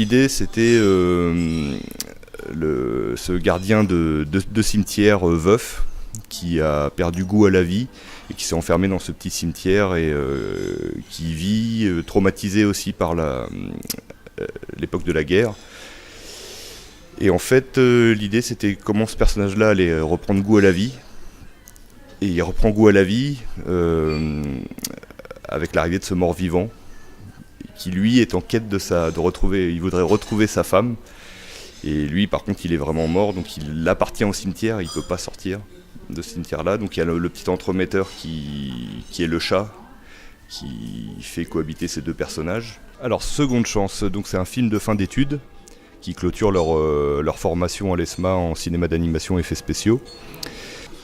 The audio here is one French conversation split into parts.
l'idée c'était ce gardien de cimetière veuf qui a perdu goût à la vie et qui s'est enfermé dans ce petit cimetière et qui vit traumatisé aussi par l'époque de la guerre. Et en fait, l'idée c'était comment ce personnage-là allait reprendre goût à la vie. Et il reprend goût à la vie avec l'arrivée de ce mort-vivant qui lui est en quête il voudrait retrouver sa femme. Et lui par contre il est vraiment mort, donc il appartient au cimetière, il ne peut pas sortir de ce cimetière-là. Donc il y a le petit entremetteur qui est le chat, qui fait cohabiter ces deux personnages. Alors Seconde Chance, donc c'est un film de fin d'études qui clôture leur formation à l'ESMA en cinéma d'animation et effets spéciaux.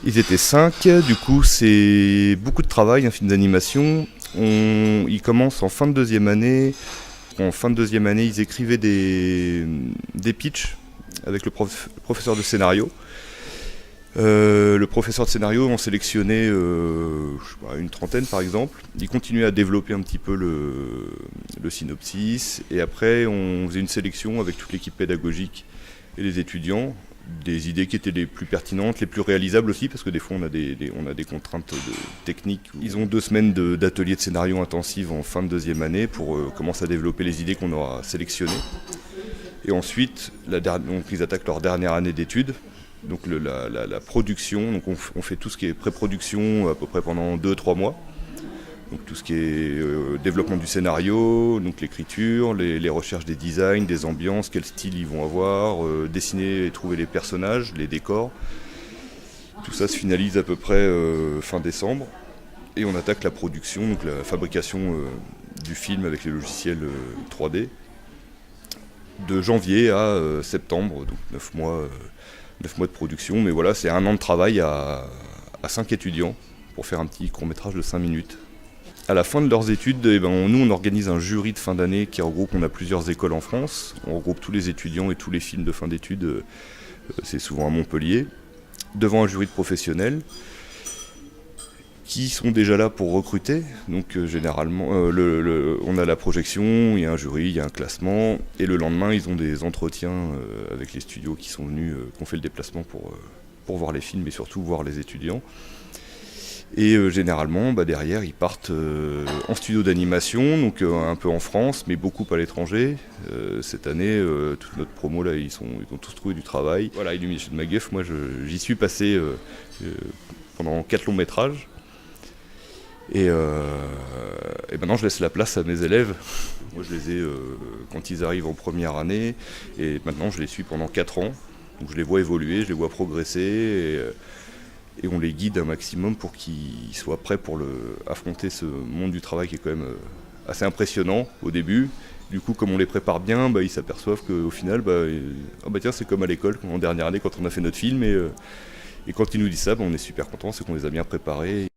Ils étaient 5, du coup c'est beaucoup de travail, un film d'animation. Ils commencent en fin de deuxième année. En fin de deuxième année, ils écrivaient des pitchs avec le professeur de scénario. Le professeur de scénario en sélectionnait une trentaine par exemple. Ils continuaient à développer un petit peu le synopsis. Et après, on faisait une sélection avec toute l'équipe pédagogique et les étudiants. Des idées qui étaient les plus pertinentes, les plus réalisables aussi, parce que des fois on a des contraintes techniques. Ils ont 2 semaines d'ateliers de scénario intensifs en fin de deuxième année pour commencer à développer les idées qu'on aura sélectionnées. Et ensuite, donc, ils attaquent leur dernière année d'études, donc la production. Donc on fait tout ce qui est pré-production à peu près pendant 2-3 mois. Donc tout ce qui est développement du scénario, donc l'écriture, les recherches des designs, des ambiances, quel style ils vont avoir, dessiner et trouver les personnages, les décors. Tout ça se finalise à peu près fin décembre. Et on attaque la production, donc la fabrication du film avec les logiciels 3D, de janvier à septembre, donc 9 mois de production. Mais voilà, c'est 1 an de travail à 5 étudiants pour faire un petit court-métrage de 5 minutes. À la fin de leurs études, nous on organise un jury de fin d'année qui regroupe, on a plusieurs écoles en France, on regroupe tous les étudiants et tous les films de fin d'études, c'est souvent à Montpellier, devant un jury de professionnels qui sont déjà là pour recruter. Donc généralement, on a la projection, il y a un jury, il y a un classement, et le lendemain ils ont des entretiens avec les studios qui sont venus, qui ont fait le déplacement pour voir les films et surtout voir les étudiants. Et généralement, derrière, ils partent en studio d'animation, donc un peu en France, mais beaucoup à l'étranger. Cette année, toute notre promo, là, ils ont tous trouvé du travail. Voilà, Illumination de Maguff, moi, j'y suis passé pendant 4 longs métrages. Et maintenant, je laisse la place à mes élèves. Moi, je les ai quand ils arrivent en première année, et maintenant, je les suis pendant 4 ans. Donc, je les vois évoluer, je les vois progresser. Et on les guide un maximum pour qu'ils soient prêts pour affronter ce monde du travail qui est quand même assez impressionnant au début. Du coup, comme on les prépare bien, ils s'aperçoivent qu'au final, tiens, c'est comme à l'école en dernière année quand on a fait notre film. Et quand ils nous disent ça, on est super contents, c'est qu'on les a bien préparés.